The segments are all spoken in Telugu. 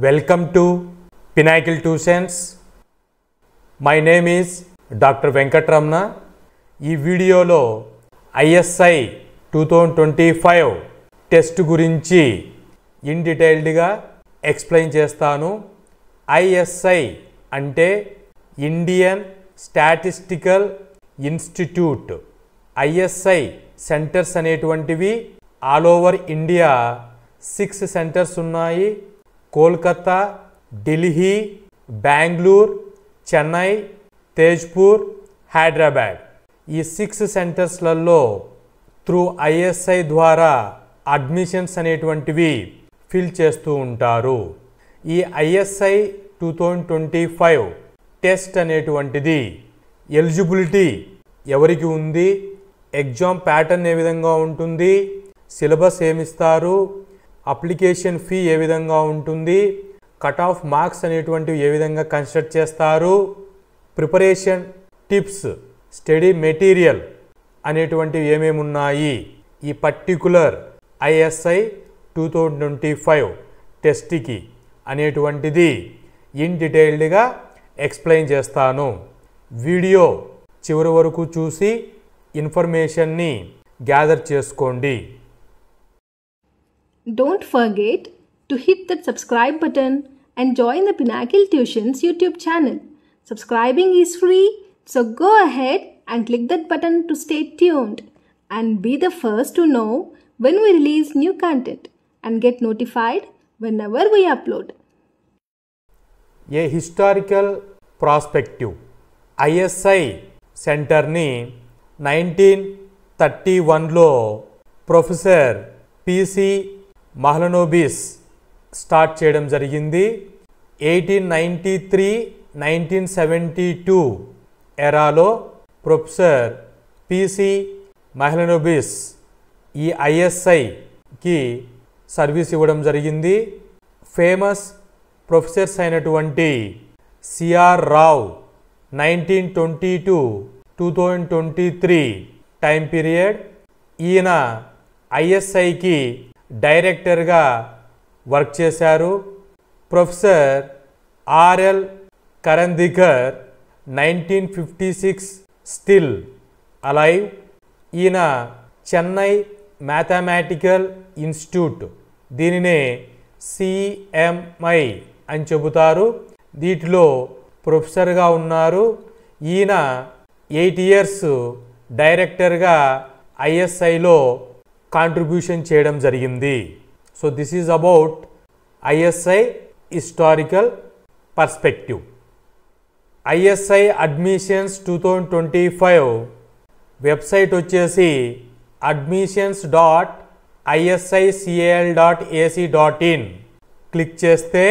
Welcome to Pinnacle Tuitions. My name is Dr. Venkatramana. ఈ వీడియోలో ISI 2025 టెస్ట్ గురించి ఇన్ డీటెయిల్డ్గా ఎక్స్ప్లెయిన్ చేస్తాను. ISI అంటే Indian statistical institute. ISI centres అనేటువంటివి ఆల్ ఓవర్ ఇండియా 6 సెంటర్స్ ఉన్నాయి. కోల్కతా, ఢిల్లీ, బెంగళూరు, చెన్నై, తేజ్పూర్, హైదరాబాద్. ఈ 6 సెంటర్స్లలో త్రూ ISI ద్వారా అడ్మిషన్స్ అనేటువంటివి ఫిల్ చేస్తూ ఉంటారు. ఈ ISI 2025 టెస్ట్ అనేటువంటిది ఎలిజిబిలిటీ ఎవరికి ఉంది, ఎగ్జామ్ ప్యాటర్న్ ఏ విధంగా ఉంటుంది, సిలబస్ ఏమిస్తారు, అప్లికేషన్ ఫీ ఏ విధంగా ఉంటుంది, కట్ ఆఫ్ మార్క్స్ అనేటువంటివి ఏ విధంగా కన్స్ట్రక్ట్ చేస్తారు, ప్రిపరేషన్ టిప్స్, స్టడీ మెటీరియల్ అనేటువంటివి ఏమేమి ఉన్నాయి, ఈ పర్టికులర్ ISI 2025 టెస్ట్కి అనేటువంటిది ఇన్ డీటెయిల్డ్గా ఎక్స్ప్లెయిన్ చేస్తాను. వీడియో చివరి వరకు చూసి ఇన్ఫర్మేషన్ని గ్యాదర్ చేసుకోండి. Don't forget to hit that subscribe button and join the Pinnacle Tuitions YouTube channel. Subscribing is free, so go ahead and click that button to stay tuned and be the first to know when we release new content and get notified whenever we upload. A historical prospective. ISI సెంటర్ని 1931లో ప్రొఫెసర్ PC మహలనోబిస్ స్టార్ట్ చేయడం జరిగింది. 1893-1972 ఎరాలో ప్రొఫెసర్ PC మహలనోబిస్ ఈ ISIకి సర్వీస్ ఇవ్వడం జరిగింది. ఫేమస్ ప్రొఫెసర్స్ అయినటువంటి CR రావ్ 1922-2023 టైం పీరియడ్ ఈయన ISIకి డైరెక్టర్గా వర్క్ చేశారు. Professor RL కరందికర్ 1956 still alive. ఈయన చెన్నై మ్యాథమెటికల్ ఇన్స్టిట్యూట్, దీనినే CMI అని చెబుతారు, వీటిలో ప్రొఫెసర్గా ఉన్నారు. ఈయన 8 years డైరెక్టర్గా ISIలో కాంట్రిబ్యూషన్ చేయడం జరిగింది. So this is about ISI historical perspective. ISI admissions 2025 website వచ్చేసి admissions.isical.ac.in. క్లిక్ చేస్తే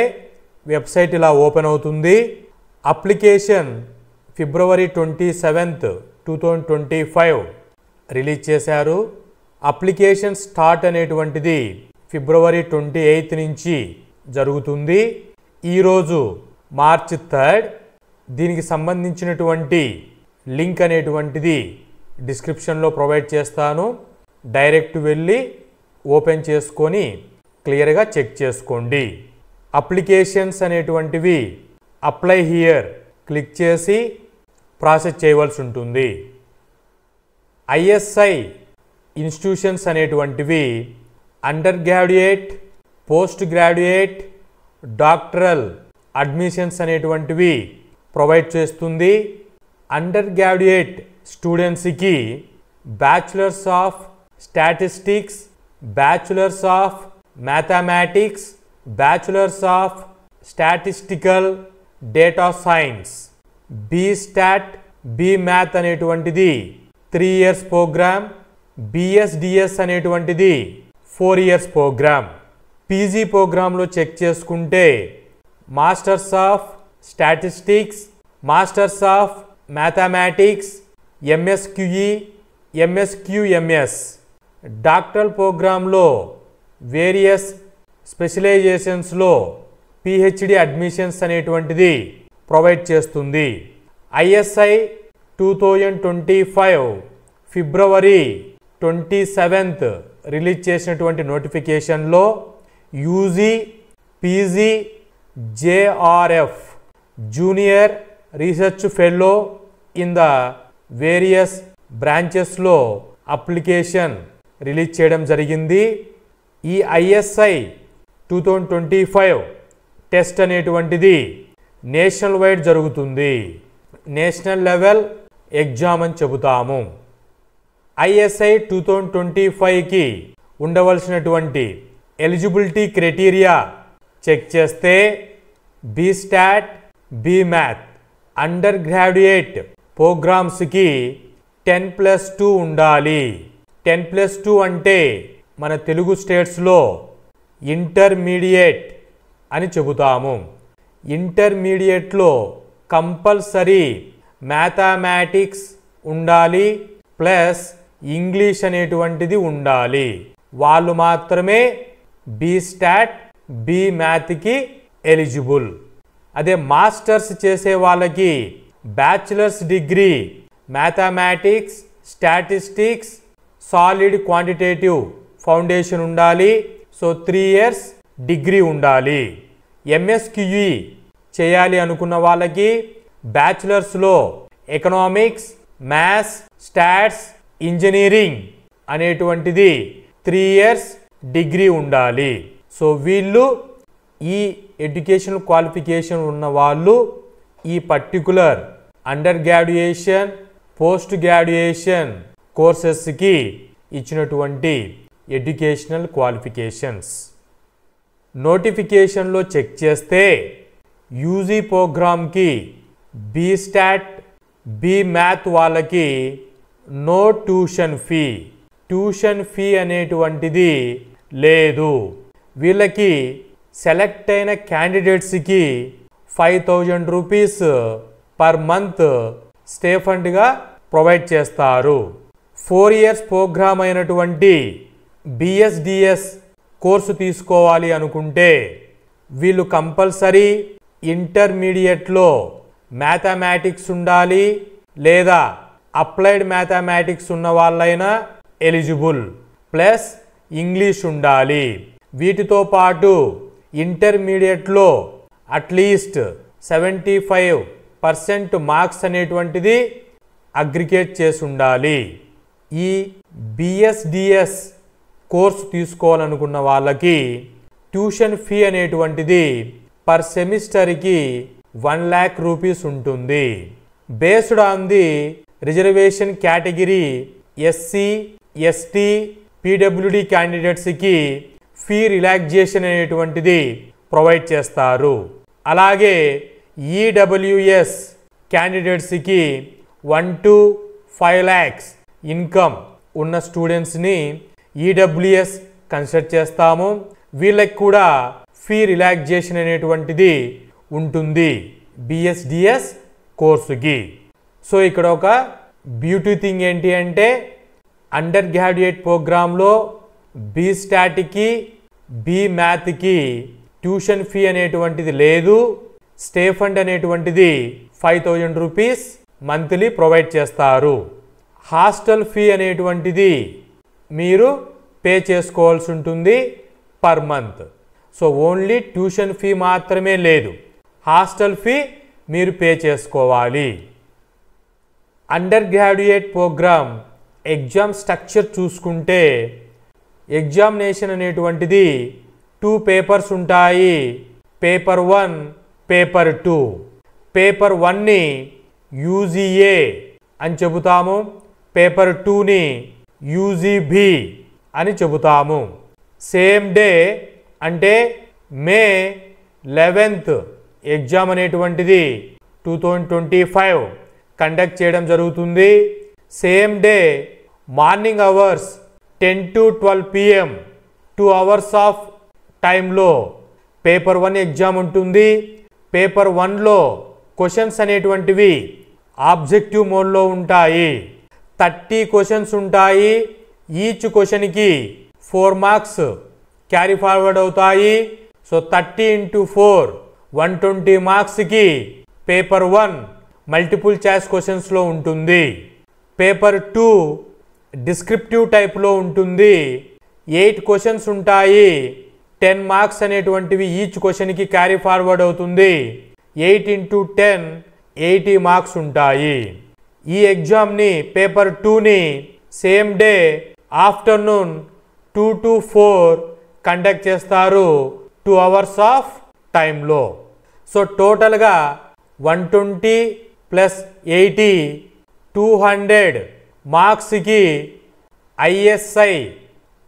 వెబ్సైట్ ఇలా ఓపెన్ అవుతుంది. అప్లికేషన్ February 27th 2025 రిలీజ్ చేశారు. అప్లికేషన్ స్టార్ట్ అనేటువంటిది February 28th నుంచి జరుగుతుంది. ఈరోజు March 3rd. దీనికి సంబంధించినటువంటి లింక్ అనేటువంటిది డిస్క్రిప్షన్లో ప్రొవైడ్ చేస్తాను. డైరెక్ట్ వెళ్ళి ఓపెన్ చేసుకొని క్లియర్గా చెక్ చేసుకోండి. అప్లికేషన్స్ అనేటువంటివి అప్లై హియర్ క్లిక్ చేసి ప్రాసెస్ చేయవలసి ఉంటుంది. ISI ఇన్స్టిట్యూషన్స్ అనేటువంటివి under graduate, post graduate, doctoral admissions అనేటువంటివి ప్రొవైడ్ చేస్తుంది. అండర్ గ్రాడ్యుయేట్ స్టూడెంట్స్కి bachelors of statistics, bachelors of mathematics, bachelors of statistical data science, BStat, BMath అనేటువంటిది 3 years ప్రోగ్రామ్, BSDS అనేటువంటిది 4 years ప్రోగ్రామ్. PG ప్రోగ్రాంలో చెక్ చేసుకుంటే masters of statistics, masters of mathematics, MSQE, MSQMS. Doctoral ప్రోగ్రాంలో వేరియస్ స్పెషలైజేషన్స్లో PhD అడ్మిషన్స్ అనేటువంటిది ప్రొవైడ్ చేస్తుంది. ISI 2025 February 27th రిలీజ్ చేసినటువంటి నోటిఫికేషన్లో UG, PG, JRF junior research fellow in the various బ్రాంచెస్లో అప్లికేషన్ రిలీజ్ చేయడం జరిగింది. ఈ ISI 2025 టెస్ట్ అనేటువంటిది నేషనల్ వైడ్ జరుగుతుంది. నేషనల్ లెవెల్ ఎగ్జామ్ అని చెబుతాము. ISI 2025కి ఉండవలసినటువంటి ఎలిజిబిలిటీ క్రైటీరియా చెక్ చేస్తే BStat, BMath అండర్ గ్రాడ్యుయేట్ ప్రోగ్రామ్స్కి 10+2 ఉండాలి. 10+2 అంటే మన తెలుగు స్టేట్స్లో ఇంటర్మీడియట్ అని చెబుతాము. ఇంటర్మీడియట్లో కంపల్సరీ మ్యాథమెటిక్స్ ఉండాలి ప్లస్ ఇంగ్లీష్ అనేటువంటిది ఉండాలి. వాళ్ళు మాత్రమే BStat, BMathకి ఎలిజిబుల్. అదే మాస్టర్స్ చేసే వాళ్ళకి bachelors degree mathematics, statistics, solid quantitative foundation ఉండాలి. సో 3 years డిగ్రీ ఉండాలి. MSQE చేయాలి అనుకున్న వాళ్ళకి బ్యాచిలర్స్లో ఎకనామిక్స్, మ్యాథ్స్, స్టాట్స్, ఇంజనీరింగ్ అనేటువంటిది 3 years డిగ్రీ ఉండాలి. సో వీళ్ళు ఈ ఎడ్యుకేషనల్ క్వాలిఫికేషన్ ఉన్న వాళ్ళు ఈ particular under graduation, post graduation కోర్సెస్కి ఇచ్చినటువంటి ఎడ్యుకేషనల్ క్వాలిఫికేషన్స్. నోటిఫికేషన్లో చెక్ చేస్తే యూజీ ప్రోగ్రామ్కి BStat, BMath వాళ్ళకి no tuition fee. Tuition fee అనేటువంటిది లేదు. వీళ్ళకి సెలెక్ట్ అయిన క్యాండిడేట్స్కి 5,000 రూపీస్ పర్ మంత్ స్టేఫండ్గా ప్రొవైడ్ చేస్తారు. 4 years ప్రోగ్రామ్ అయినటువంటి BSDS కోర్సు తీసుకోవాలి అనుకుంటే వీళ్ళు కంపల్సరీ ఇంటర్మీడియట్లో మ్యాథమెటిక్స్ ఉండాలి లేదా అప్లైడ్ మ్యాథమెటిక్స్ ఉన్న వాళ్ళైనా ఎలిజిబుల్ ప్లస్ ఇంగ్లీష్ ఉండాలి. వీటితో పాటు ఇంటర్మీడియట్లో అట్లీస్ట్ 75% మార్క్స్ అనేటువంటిది అగ్రిగేట్ చేసి ఉండాలి. ఈ BSDS కోర్సు తీసుకోవాలనుకున్న వాళ్ళకి ట్యూషన్ ఫీ అనేటువంటిది పర్ సెమిస్టర్కి 1 lakh రూపీస్ ఉంటుంది. Based on the reservation category SC, ST, PWD క్యాండిడేట్స్కి ఫీ రిలాక్సేషన్ అనేటువంటిది ప్రొవైడ్ చేస్తారు. అలాగే EWS క్యాండిడేట్స్కి 1 to 5 lakhs ఇన్కమ్ ఉన్న స్టూడెంట్స్ని EWS కన్సిడర్ చేస్తాము. వీళ్ళకి కూడా ఫీ రిలాక్సేషన్ అనేటువంటిది ఉంటుంది BSDS కోర్సుకి. సో ఇక్కడ ఒక బ్యూటీ థింగ్ ఏంటి అంటే అండర్ గ్రాడ్యుయేట్ ప్రోగ్రాంలో BStatకి, BMathకి ట్యూషన్ ఫీ అనేటువంటిది లేదు. స్టేఫండ్ అనేటువంటిది 5,000 రూపీస్ మంత్లీ ప్రొవైడ్ చేస్తారు. హాస్టల్ ఫీ అనేటువంటిది మీరు పే చేసుకోవాల్సి ఉంటుంది per month. So only tuition fee మాత్రమే లేదు, హాస్టల్ ఫీ మీరు పే చేసుకోవాలి. Undergraduate program exam structure చూసుకుంటే ఎగ్జామినేషన్ అనేటువంటిది 2 పేపర్స్ ఉంటాయి. Paper 1, paper 2. పేపర్ 1ని UGA అని చెబుతాము, పేపర్ 2ని UGB అని చెబుతాము. సేమ్ డే అంటే May 11th ఎగ్జామ్ అనేటువంటిది 2025 కండక్ట్ చేయడం జరుగుతుంది. Same day morning hours 10 to 12 PM 2 hours of టైంలో పేపర్ 1 ఎగ్జామ్ ఉంటుంది. పేపర్ 1లో క్వశ్చన్స్ అనేటువంటివి ఆబ్జెక్టివ్ మోడ్లో ఉంటాయి. 30 క్వశ్చన్స్ ఉంటాయి. ఈచ్ క్వశ్చన్కి 4 మార్క్స్ క్యారీ ఫార్వర్డ్ అవుతాయి. సో 30 into 4 120 మార్క్స్కి పేపర్ 1 మల్టిపుల్ చాయిస్ క్వశ్చన్స్లో ఉంటుంది. పేపర్ 2 డిస్క్రిప్టివ్ టైప్లో ఉంటుంది. 8 క్వశ్చన్స్ ఉంటాయి. 10 మార్క్స్ అనేటువంటివి ఈచ్ క్వశ్చన్కి క్యారీ ఫార్వర్డ్ అవుతుంది. 8 into 10 80 మార్క్స్ ఉంటాయి. ఈ ఎగ్జామ్ని పేపర్ 2ని same day afternoon 2 to 4 conduct చేస్తారు 2 hours ఆఫ్ టైంలో. సో టోటల్గా 120 + 80 200 మార్క్స్కి ISI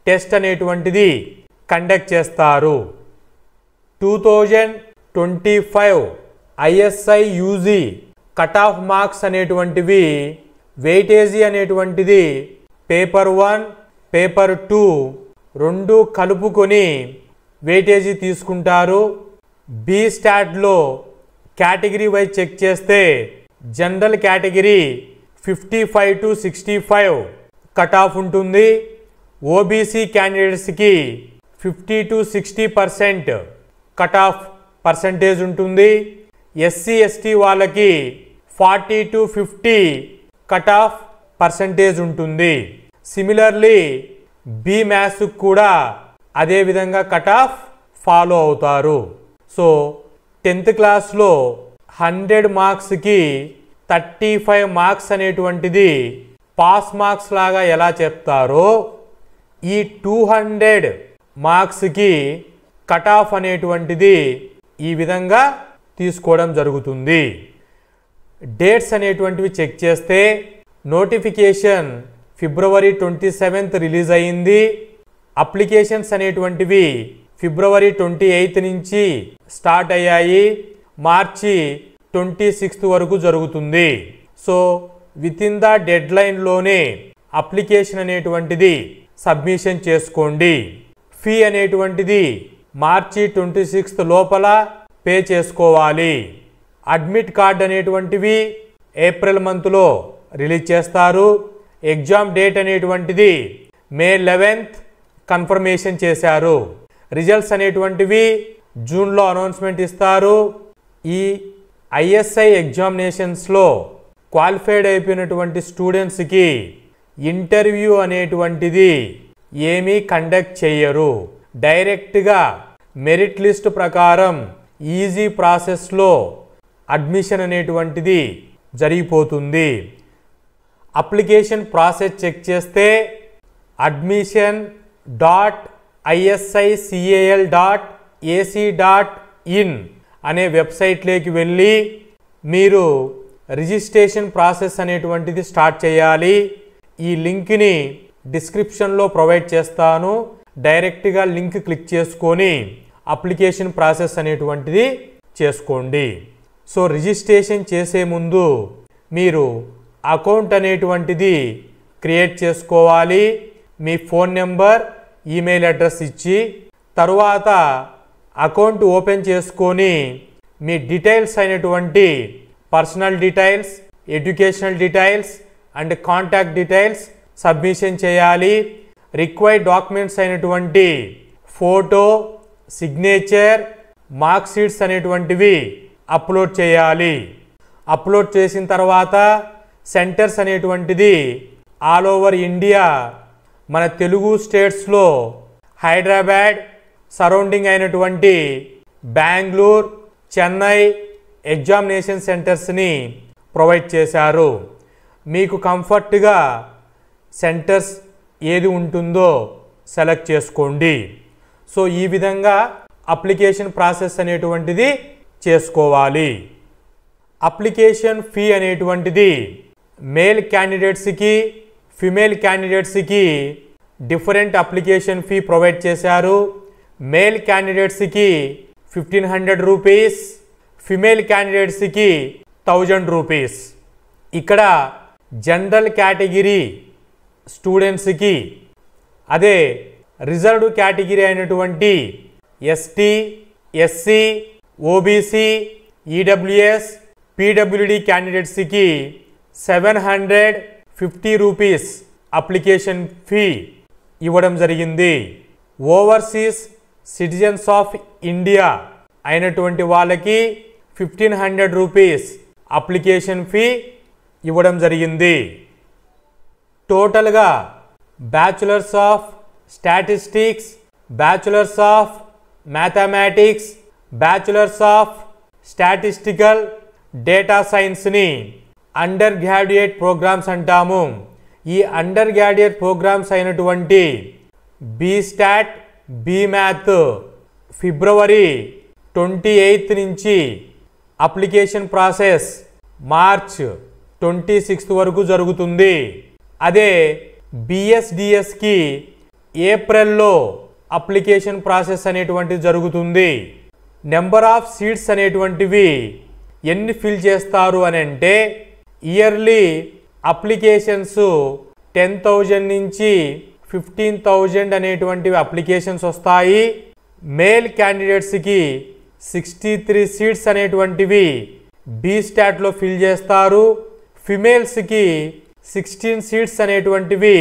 టెస్ట్ అనేటువంటిది కండక్ట్ చేస్తారు. 2025 ISI UG cut off marks అనేటువంటివి వెయిటేజీ అనేటువంటిది పేపర్ 1 పేపర్ 2 రెండు కలుపుకొని వెయిటేజీ తీసుకుంటారు. బి స్టాట్లో కేటగిరీ వైజ్ చెక్ చేస్తే general category 55 to 65 cut off ఉంటుంది. ఓబీసీ క్యాండిడేట్స్కి 50 to 60% కట్ ఆఫ్ పర్సంటేజ్ ఉంటుంది. ఎస్సీ ఎస్టీ వాళ్ళకి 40 to 50 కట్ ఆఫ్ పర్సంటేజ్ ఉంటుంది. సిమిలర్లీ బి మ్యాథ్స్ కూడా అదే విధంగా కట్ ఆఫ్ ఫాలో అవుతారు. సో 10th క్లాస్లో 100 మార్క్స్కి 35 మార్క్స్ అనేటువంటిది పాస్ మార్క్స్ లాగా ఎలా చెప్తారో ఈ 200 మార్క్స్కి కట్ ఆఫ్ అనేటువంటిది ఈ విధంగా తీసుకోవడం జరుగుతుంది. డేట్స్ అనేటువంటివి చెక్ చేస్తే నోటిఫికేషన్ February 27th రిలీజ్ అయ్యింది. అప్లికేషన్స్ అనేటువంటివి February 28th నుంచి స్టార్ట్ అయ్యాయి. మార్చి 26th వరకు జరుగుతుంది. So within the dead లైన్లోనే అప్లికేషన్ అనేటువంటిది సబ్మిషన్ చేసుకోండి. ఫీ అనేటువంటిది మార్చి 26th లోపల పే చేసుకోవాలి. అడ్మిట్ కార్డ్ అనేటువంటివి ఏప్రిల్ మంత్లో రిలీజ్ చేస్తారు. ఎగ్జామ్ డేట్ అనేటువంటిది May 11th కన్ఫర్మేషన్ చేశారు. రిజల్ట్స్ అనేటువంటివి జూన్లో అనౌన్స్మెంట్ ఇస్తారు. ఈ ISI ఎగ్జామినేషన్స్లో క్వాలిఫైడ్ అయిపోయినటువంటి స్టూడెంట్స్కి ఇంటర్వ్యూ అనేటువంటిది ఏమీ కండక్ట్ చేయరు. డైరెక్ట్గా మెరిట్ లిస్ట్ ప్రకారం ఈజీ ప్రాసెస్లో అడ్మిషన్ అనేటువంటిది జరిగిపోతుంది. అప్లికేషన్ ప్రాసెస్ చెక్ చేస్తే admission.isical.ac.in అనే వెబ్సైట్లోకి వెళ్ళి మీరు రిజిస్ట్రేషన్ ప్రాసెస్ అనేటువంటిది స్టార్ట్ చేయాలి. ఈ లింక్ని డిస్క్రిప్షన్లో ప్రొవైడ్ చేస్తాను. డైరెక్ట్గా లింక్ క్లిక్ చేసుకొని అప్లికేషన్ ప్రాసెస్ అనేటువంటిది చేసుకోండి. సో రిజిస్ట్రేషన్ చేసే ముందు మీరు అకౌంట్ అనేటువంటిది క్రియేట్ చేసుకోవాలి. మీ ఫోన్ నెంబర్ ఈమెయిల్ అడ్రస్ ఇచ్చి తరువాత అకౌంట్ ఓపెన్ చేసుకొని మీ డీటెయిల్స్ అయినటువంటి personal details, educational details and contact details submission చేయాలి. రిక్వైర్డ్ డాక్యుమెంట్స్ అయినటువంటి ఫోటో, సిగ్నేచర్, మార్క్ షీట్స్ అనేటువంటివి అప్లోడ్ చేయాలి. అప్లోడ్ చేసిన తర్వాత సెంటర్స్ అనేటువంటిది ఆల్ ఓవర్ ఇండియా మన తెలుగు స్టేట్స్లో హైదరాబాద్ సరౌండింగ్ అయినటువంటి బెంగళూరు, చెన్నై ఎగ్జామినేషన్ సెంటర్స్ని ప్రొవైడ్ చేశారు. మీకు కంఫర్ట్గా సెంటర్స్ ఏది ఉంటుందో సెలెక్ట్ చేసుకోండి. సో ఈ విధంగా అప్లికేషన్ ప్రాసెస్ అనేటువంటిది చేసుకోవాలి. అప్లికేషన్ ఫీ అనేటువంటిది మేల్ క్యాండిడేట్స్కి, ఫిమేల్ క్యాండిడేట్స్కి డిఫరెంట్ అప్లికేషన్ ఫీ ప్రొవైడ్ చేశారు. మేల్ క్యాండిడేట్స్కి 1500 రూపీస్, ఫిమేల్ క్యాండిడేట్స్కి 1000 రూపీస్. ఇక్కడ జనరల్ కేటగిరీ స్టూడెంట్స్కి, అదే రిజర్వ్డ్ కేటగిరీ అయినటువంటి ST, SC, OBC, EWS, PWD క్యాండిడేట్స్కి 750 రూపీస్ అప్లికేషన్ ఫీ ఇవ్వడం జరిగింది. ఓవర్సీస్ సిటిజన్స్ ఆఫ్ ఇండియా అయినటువంటి వాళ్ళకి 1500 రూపీస్ అప్లికేషన్ ఫీ ఇవ్వడం జరిగింది. టోటల్గా bachelors of statistics, bachelors of mathematics, bachelors of statistical data సైన్స్ని అండర్ గ్రాడ్యుయేట్ ప్రోగ్రామ్స్ అంటాము. ఈ అండర్ గ్రాడ్యుయేట్ ప్రోగ్రామ్స్ అయినటువంటి బీస్టాట్, బీమ్యాథ్ ఫిబ్రవరి 28 నుంచి అప్లికేషన్ ప్రాసెస్ మార్చ్ 26 వరకు జరుగుతుంది. అదే బిఎస్డిఎస్కి ఏప్రిల్లో అప్లికేషన్ ప్రాసెస్ అనేటువంటిది జరుగుతుంది. నెంబర్ ఆఫ్ సీట్స్ అనేటువంటివి ఎన్ని ఫిల్ చేస్తారు అని అంటే ఇయర్లీ అప్లికేషన్స్ 10,000 నుంచి 15,000 అనేటువంటివి అప్లికేషన్స్ వస్తాయి. మేల్ క్యాండిడేట్స్కి 63 సీట్స్ అనేటువంటివి బీస్టాట్లో ఫిల్ చేస్తారు. ఫిమేల్స్కి 16 సీట్స్ అనేటువంటివి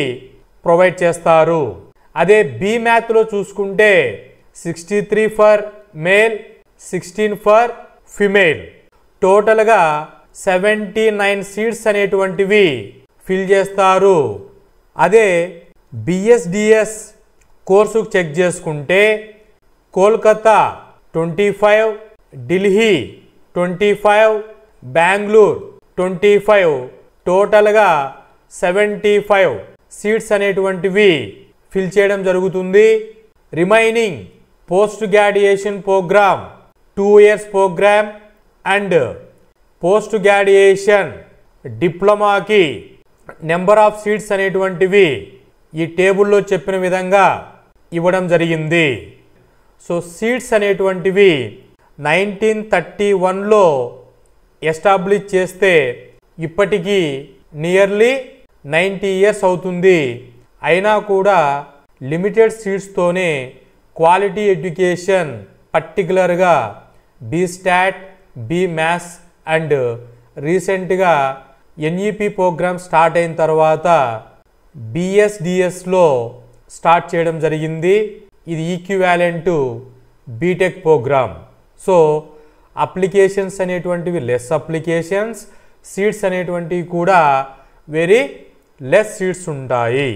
ప్రొవైడ్ చేస్తారు. అదే బీమ్యాథ్లో చూసుకుంటే 63 ఫర్ మేల్, 16 ఫర్ ఫిమేల్, టోటల్గా 79 సీట్స్ అనేటువంటివి ఫిల్ చేస్తారు. అదే బిఎస్డిఎస్ కోర్సుకు చెక్ చేసుకుంటే కోల్కతా 25, ఢిల్లీ 25, బెంగళూరు 25, టోటల్గా 75 సీట్స్ అనేటువంటివి ఫిల్ చేయడం జరుగుతుంది. Remaining post graduation programme 2 years programme and post graduation డిప్లొమాకి నెంబర్ ఆఫ్ సీట్స్ అనేటువంటివి ఈ టేబుల్లో చెప్పిన విధంగా ఇవ్వడం జరిగింది. సో సీట్స్ అనేటువంటివి 1931లో ఎస్టాబ్లిష్ చేస్తే ఇప్పటికీ నియర్లీ 90 years అవుతుంది. అయినా కూడా లిమిటెడ్ సీట్స్తోనే క్వాలిటీ ఎడ్యుకేషన్ పర్టికులర్గా బీస్టాట్, బీమ్యాథ్స్ అండ్ రీసెంట్గా ఎన్ఈపి ప్రోగ్రామ్ స్టార్ట్ అయిన తర్వాత బిఎస్డిఎస్లో స్టార్ట్ చేయడం జరిగింది. ఇది equivalent B Tech program. So applications అనేటువంటివి లెస్ అప్లికేషన్స్, సీట్స్ అనేటువంటివి కూడా వెరీ లెస్ సీట్స్ ఉంటాయి.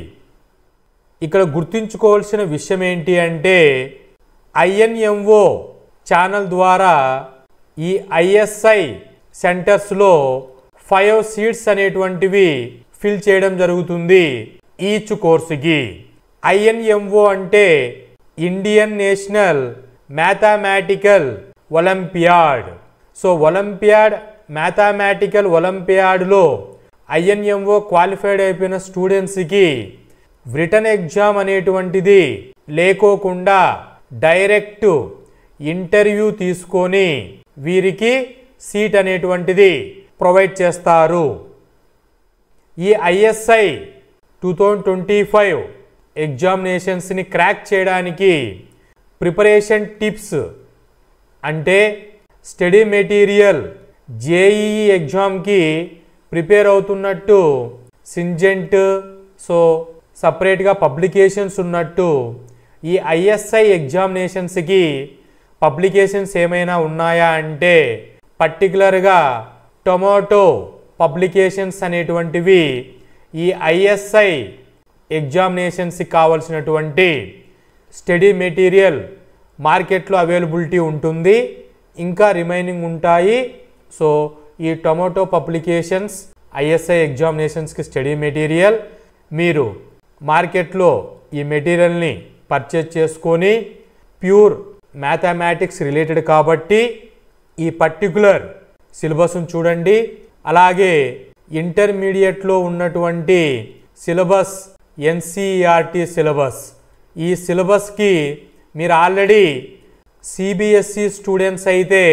ఇక్కడ గుర్తుంచుకోవాల్సిన విషయం ఏంటి అంటే ఐఎన్ఎంఓ ఛానల్ ద్వారా ఈ ఐఎస్ఐ సెంటర్స్లో 5 సీట్స్ అనేటువంటివి ఫిల్ చేయడం జరుగుతుంది ఈచ్ కోర్సుకి. ఐఎన్ఎంఓ అంటే Indian national mathematical olympiad. So mathematical ఒలింపియాడ్లో ఐఎన్ఎంఓ క్వాలిఫైడ్ అయిపోయిన స్టూడెంట్స్కి రిటన్ ఎగ్జామ్ అనేటువంటిది లేకోకుండా డైరెక్ట్ ఇంటర్వ్యూ తీసుకొని వీరికి సీట్ అనేటువంటిది ప్రొవైడ్ చేస్తారు. ఈ ఐఎస్ఐ 2025 ఎగ్జామినేషన్స్ని క్రాక్ చేయడానికి ప్రిపరేషన్ టిప్స్ అంటే స్టడీ మెటీరియల్, జేఈఈ ఎగ్జామ్కి ప్రిపేర్ అవుతున్నట్టు సింజెంట్, సో సపరేట్గా పబ్లికేషన్స్ ఉన్నట్టు ఈ ఐఎస్ఐ ఎగ్జామినేషన్స్కి పబ్లికేషన్స్ ఏమైనా ఉన్నాయా అంటే పర్టికులర్గా టొమాటో పబ్లికేషన్స్ అనేటువంటివి ఈ ఐఎస్ఐ ఎగ్జామినేషన్స్కి కావాల్సినటువంటి స్టడీ మెటీరియల్ మార్కెట్లో అవైలబిలిటీ ఉంటుంది. ఇంకా రిమైనింగ్ ఉంటాయి. సో ఈ టొమాటో పబ్లికేషన్స్ ఐఎస్ఐ ఎగ్జామినేషన్స్కి స్టడీ మెటీరియల్ మీరు మార్కెట్లో ఈ మెటీరియల్ని పర్చేజ్ చేసుకొని ప్యూర్ మ్యాథమెటిక్స్ రిలేటెడ్ కాబట్టి ఈ పర్టికులర్ సిలబస్ను చూడండి. అలాగే ఇంటర్మీడియట్లో ఉన్నటువంటి సిలబస్ ఎన్సిఈఆర్టీ సిలబస్, ఈ సిలబస్కి మీరు ఆల్రెడీ సిబిఎస్ఈ స్టూడెంట్స్ అయితే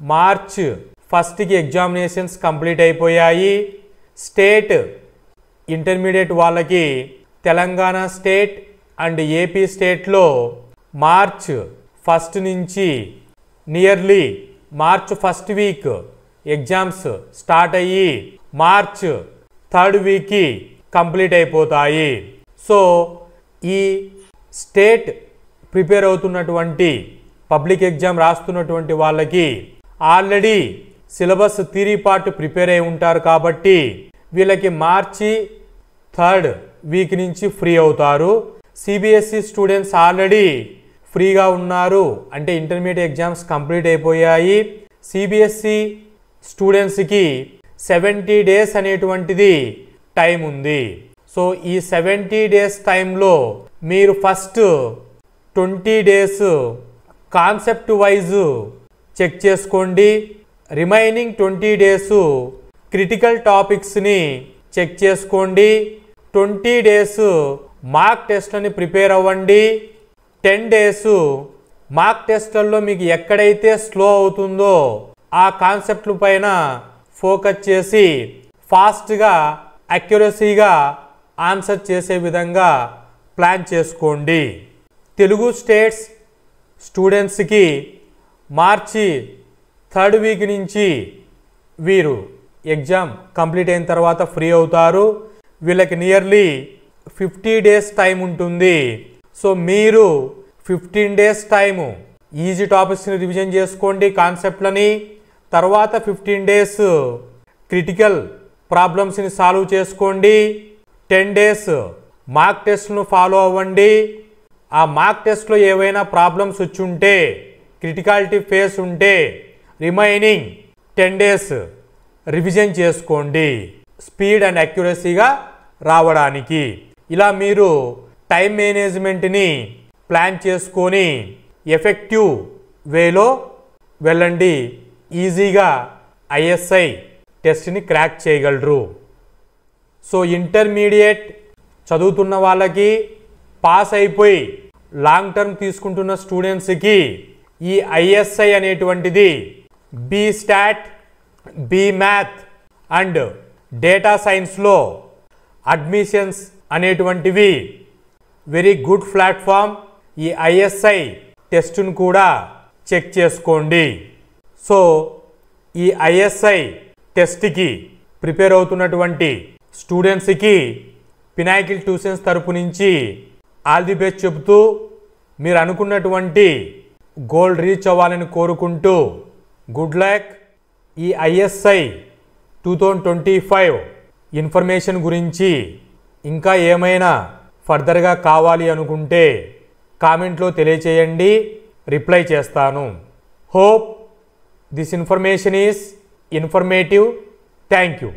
మార్చ్ 1కి ఎగ్జామినేషన్స్ కంప్లీట్ అయిపోయాయి. స్టేట్ ఇంటర్మీడియట్ వాళ్ళకి తెలంగాణ స్టేట్ అండ్ ఏపీ స్టేట్లో మార్చ్ 1 నుంచి nearly March 1st week exams start అయ్యి మార్చ్ 3rd వీక్కి కంప్లీట్ అయిపోతాయి. సో ఈ స్టేట్ ప్రిపేర్ అవుతున్నటువంటి పబ్లిక్ ఎగ్జామ్ రాస్తున్నటువంటి వాళ్ళకి already syllabus theory part prepare అయి ఉంటారు కాబట్టి వీళ్ళకి మార్చి 3rd వీక్ నుంచి ఫ్రీ అవుతారు. సిబిఎస్ఈ స్టూడెంట్స్ ఆల్రెడీ ఫ్రీగా ఉన్నారు, అంటే ఇంటర్మీడియట్ ఎగ్జామ్స్ కంప్లీట్ అయిపోయాయి. సిబిఎస్ఈ స్టూడెంట్స్కి 70 డేస్ అనేటువంటిది టైం ఉంది. సో ఈ 70 డేస్ టైంలో మీరు first 20 days concept wise check చేసుకోండి. రిమైనింగ్ 20 డేస్ క్రిటికల్ టాపిక్స్ని చెక్ చేసుకోండి. 20 డేస్ మార్క్ టెస్ట్లని ప్రిపేర్ అవ్వండి. 10 డేస్ మార్క్ టెస్ట్లలో మీకు ఎక్కడైతే స్లో అవుతుందో ఆ కాన్సెప్ట్ల పైన ఫోకస్ చేసి ఫాస్ట్గా అక్యురసీగా ఆన్సర్ చేసే విధంగా ప్లాన్ చేసుకోండి. తెలుగు స్టేట్స్ స్టూడెంట్స్కి మార్చి 3rd వీక్ నుంచి వీరు ఎగ్జామ్ కంప్లీట్ అయిన తర్వాత ఫ్రీ అవుతారు. వీళ్ళకి నియర్లీ 50 డేస్ టైం ఉంటుంది. సో మీరు 15 డేస్ టైము ఈజీ టాపిక్స్ని రివిజన్ చేసుకోండి కాన్సెప్ట్లని. తర్వాత 15 డేస్ క్రిటికల్ ప్రాబ్లమ్స్ని సాల్వ్ చేసుకోండి. 10 డేస్ మార్క్ టెస్ట్ను ఫాలో అవ్వండి. ఆ మార్క్ టెస్ట్లో ఏవైనా ప్రాబ్లమ్స్ వచ్చి ఉంటే, క్రిటికాలిటీ ఫేస్ ఉంటే రిమైనింగ్ 10 డేస్ రివిజన్ చేసుకోండి స్పీడ్ అండ్ అక్యురసీగా రావడానికి. ఇలా మీరు టైం మేనేజ్మెంట్ని ప్లాన్ చేసుకొని ఎఫెక్టివ్ వేలో వెళ్ళండి. ఈజీగా ఐఎస్ఐ టెస్ట్ని క్రాక్ చేయగలరు. సో ఇంటర్మీడియట్ చదువుతున్న వాళ్ళకి, పాస్ అయిపోయి లాంగ్ టర్మ్ తీసుకుంటున్న స్టూడెంట్స్కి ఈ ఐఎస్ఐ అనేటువంటిది B stat, B math and data సైన్స్లో అడ్మిషన్స్ అనేటువంటివి వెరీ గుడ్ ప్లాట్ఫామ్. ఈ ఐఎస్ఐ టెస్ట్ను కూడా చెక్ చేసుకోండి. సో ఈ ఐఎస్ఐ టెస్ట్కి ప్రిపేర్ అవుతున్నటువంటి స్టూడెంట్స్కి పినాకిల్ ట్యూషన్స్ తరపు నుంచి ఆల్ ది బెస్ట్ చెబుతూ మీరు అనుకున్నటువంటి గోల్ రీచ్ అవ్వాలని కోరుకుంటూ గుడ్ లక్. ఈ ఐఎస్ఐ 2025 ఇన్ఫర్మేషన్ గురించి ఇంకా ఏమైనా ఫర్దర్గా కావాలి అనుకుంటే కామెంట్లో తెలియచేయండి, రిప్లై చేస్తాను. Hope this information is informative. Thank you.